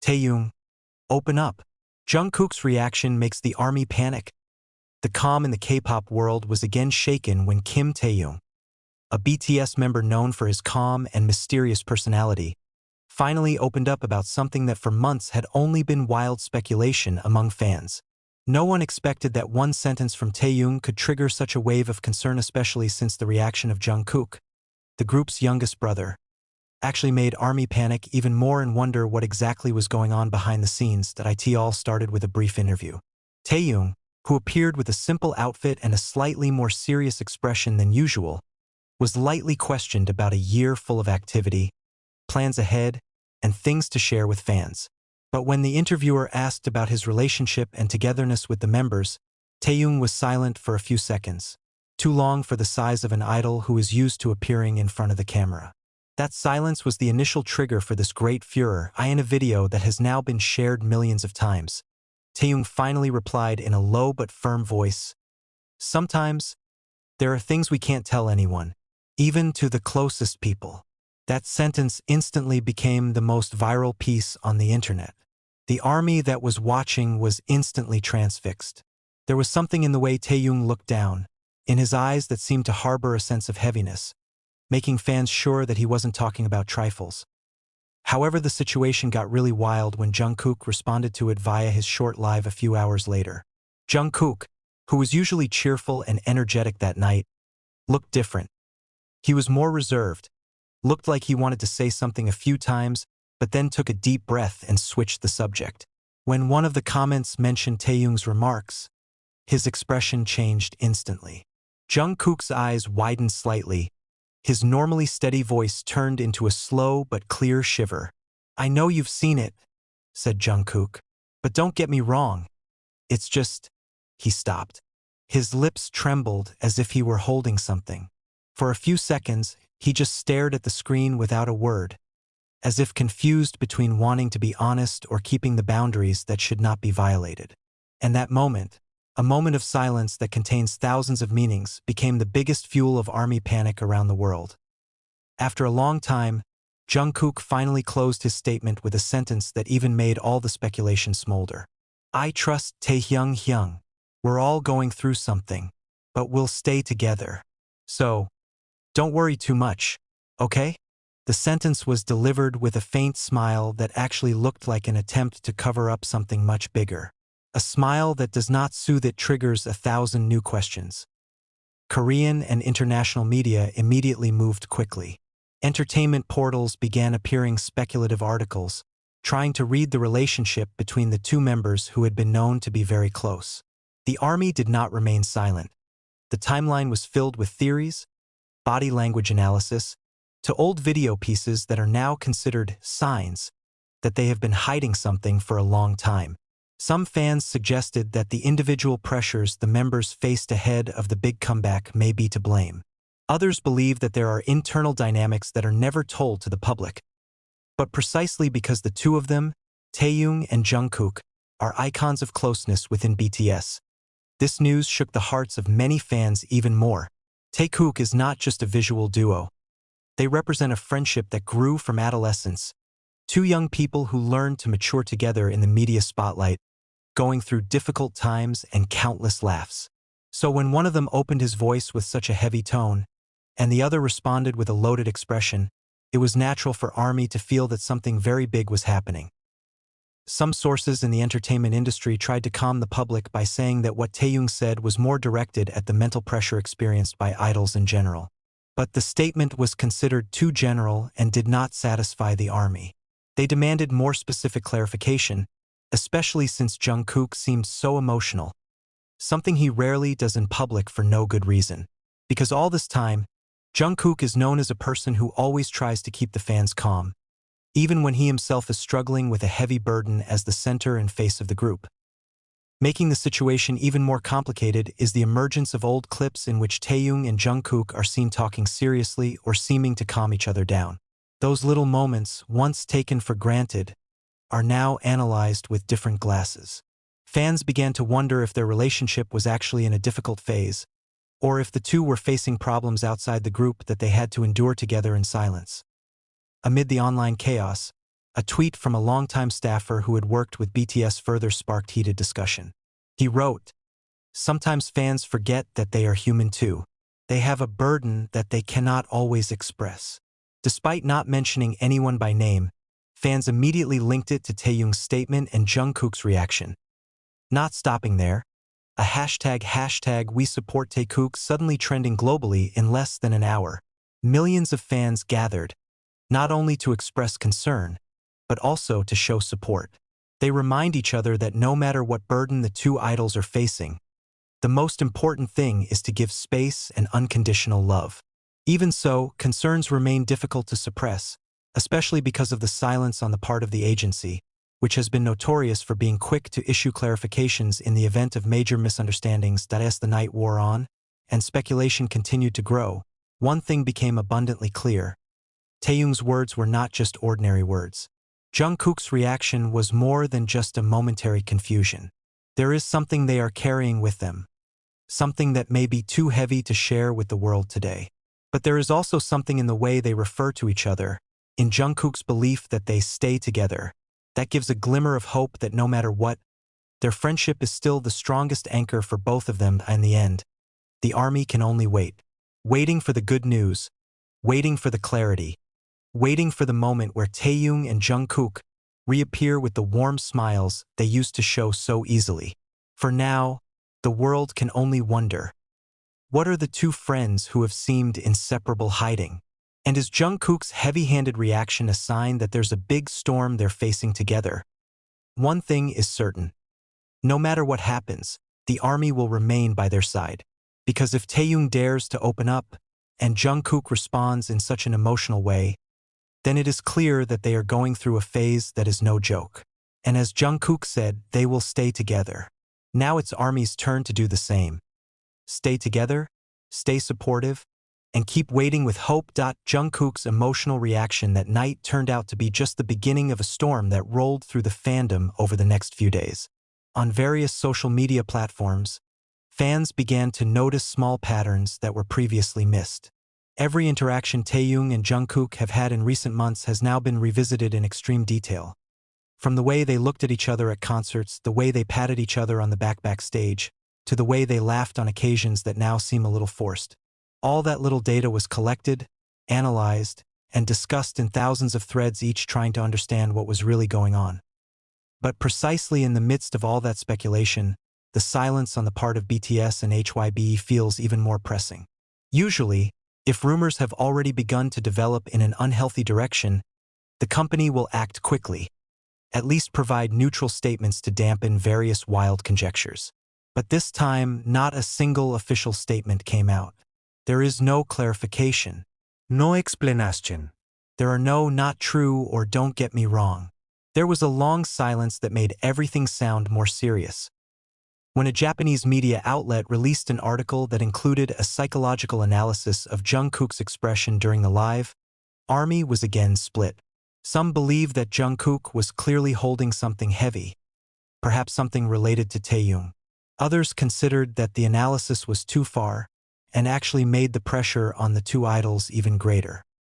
Taehyung, open up. Jungkook's reaction makes the army panic. The calm in the K-pop world was again shaken when Kim Taehyung, a BTS member known for his calm and mysterious personality, finally opened up about something that for months had only been wild speculation among fans. No one expected that one sentence from Taehyung could trigger such a wave of concern, especially since the reaction of Jungkook, the group's youngest brother, actually made army panic even more and wonder what exactly was going on behind the scenes. That it all started with a brief interview. Taehyung, who appeared with a simple outfit and a slightly more serious expression than usual, was lightly questioned about a year full of activity, plans ahead, and things to share with fans. But when the interviewer asked about his relationship and togetherness with the members, Taehyung was silent for a few seconds, too long for the size of an idol who is used to appearing in front of the camera. That silence was the initial trigger for this great furor in a video that has now been shared millions of times. Taehyung finally replied in a low but firm voice, "Sometimes, there are things we can't tell anyone, even to the closest people." That sentence instantly became the most viral piece on the internet. The army that was watching was instantly transfixed. There was something in the way Taehyung looked down, in his eyes that seemed to harbor a sense of heaviness, making fans sure that he wasn't talking about trifles. However, the situation got really wild when Jungkook responded to it via his short live a few hours later. Jungkook, who was usually cheerful and energetic that night, looked different. He was more reserved, looked like he wanted to say something a few times, but then took a deep breath and switched the subject. When one of the comments mentioned Taehyung's remarks, his expression changed instantly. Jungkook's eyes widened slightly. His normally steady voice turned into a slow but clear shiver. "I know you've seen it," said Jungkook, "but don't get me wrong. It's just..." He stopped. His lips trembled as if he were holding something. For a few seconds, he just stared at the screen without a word, as if confused between wanting to be honest or keeping the boundaries that should not be violated. And that moment, a moment of silence that contains thousands of meanings, became the biggest fuel of army panic around the world. After a long time, Jungkook finally closed his statement with a sentence that even made all the speculation smolder. "I trust Taehyung. We're all going through something, but we'll stay together. So, don't worry too much, okay?" The sentence was delivered with a faint smile that actually looked like an attempt to cover up something much bigger. A smile that does not soothe, it triggers 1,000 new questions. Korean and international media immediately moved quickly. Entertainment portals began appearing speculative articles, trying to read the relationship between the two members who had been known to be very close. The army did not remain silent. The timeline was filled with theories, body language analysis, to old video pieces that are now considered signs that they have been hiding something for a long time. Some fans suggested that the individual pressures the members faced ahead of the big comeback may be to blame. Others believe that there are internal dynamics that are never told to the public. But precisely because the two of them, Taehyung and Jungkook, are icons of closeness within BTS, this news shook the hearts of many fans even more. Taekook is not just a visual duo. They represent a friendship that grew from adolescence. Two young people who learned to mature together in the media spotlight, going through difficult times and countless laughs. So when one of them opened his voice with such a heavy tone, and the other responded with a loaded expression, it was natural for ARMY to feel that something very big was happening. Some sources in the entertainment industry tried to calm the public by saying that what Taehyung said was more directed at the mental pressure experienced by idols in general. But the statement was considered too general and did not satisfy the ARMY. They demanded more specific clarification, especially since Jungkook seemed so emotional, something he rarely does in public for no good reason. Because all this time, Jungkook is known as a person who always tries to keep the fans calm, even when he himself is struggling with a heavy burden as the center and face of the group. Making the situation even more complicated is the emergence of old clips in which Taehyung and Jungkook are seen talking seriously or seeming to calm each other down. Those little moments, once taken for granted, are now analyzed with different glasses. Fans began to wonder if their relationship was actually in a difficult phase, or if the two were facing problems outside the group that they had to endure together in silence. Amid the online chaos, A tweet from a longtime staffer who had worked with BTS further sparked heated discussion. He wrote, "Sometimes fans forget that they are human too. They have a burden that they cannot always express." Despite not mentioning anyone by name, fans immediately linked it to Taehyung's statement and Jungkook's reaction. Not stopping there, a hashtag we support taekook suddenly trending globally in less than an hour. Millions of fans gathered, not only to express concern, but also to show support. They remind each other that no matter what burden the two idols are facing, the most important thing is to give space and unconditional love. Even so, concerns remain difficult to suppress, especially because of the silence on the part of the agency, which has been notorious for being quick to issue clarifications in the event of major misunderstandings. As the night wore on, and speculation continued to grow, one thing became abundantly clear. Taehyung's words were not just ordinary words. Jungkook's reaction was more than just a momentary confusion. There is something they are carrying with them, something that may be too heavy to share with the world today. But there is also something in the way they refer to each other, in Jungkook's belief that they stay together, that gives a glimmer of hope that no matter what, their friendship is still the strongest anchor for both of them. In the end, the army can only wait. Waiting for the good news, waiting for the clarity, waiting for the moment where Taehyung and Jungkook reappear with the warm smiles they used to show so easily. For now, the world can only wonder, what are the two friends who have seemed inseparable hiding? And is Jungkook's heavy-handed reaction a sign that there's a big storm they're facing together? One thing is certain. No matter what happens, the army will remain by their side. Because if Taehyung dares to open up, and Jungkook responds in such an emotional way, then it is clear that they are going through a phase that is no joke. And as Jungkook said, they will stay together. Now it's army's turn to do the same. Stay together, stay supportive, and keep waiting with hope. Jungkook's emotional reaction that night turned out to be just the beginning of a storm that rolled through the fandom over the next few days. On various social media platforms, fans began to notice small patterns that were previously missed. Every interaction Taehyung and Jungkook have had in recent months has now been revisited in extreme detail. From the way they looked at each other at concerts, the way they patted each other on the backstage, to the way they laughed on occasions that now seem a little forced. All that little data was collected, analyzed, and discussed in thousands of threads, each trying to understand what was really going on. But precisely in the midst of all that speculation, the silence on the part of BTS and HYB feels even more pressing. Usually, if rumors have already begun to develop in an unhealthy direction, the company will act quickly, at least provide neutral statements to dampen various wild conjectures. But this time, not a single official statement came out. There is no clarification. No explanation. There are no "not true" or "don't get me wrong." There was a long silence that made everything sound more serious. When a Japanese media outlet released an article that included a psychological analysis of Jungkook's expression during the live, ARMY was again split. Some believed that Jungkook was clearly holding something heavy, perhaps something related to Taehyung. Others considered that the analysis was too far and actually made the pressure on the two idols even greater.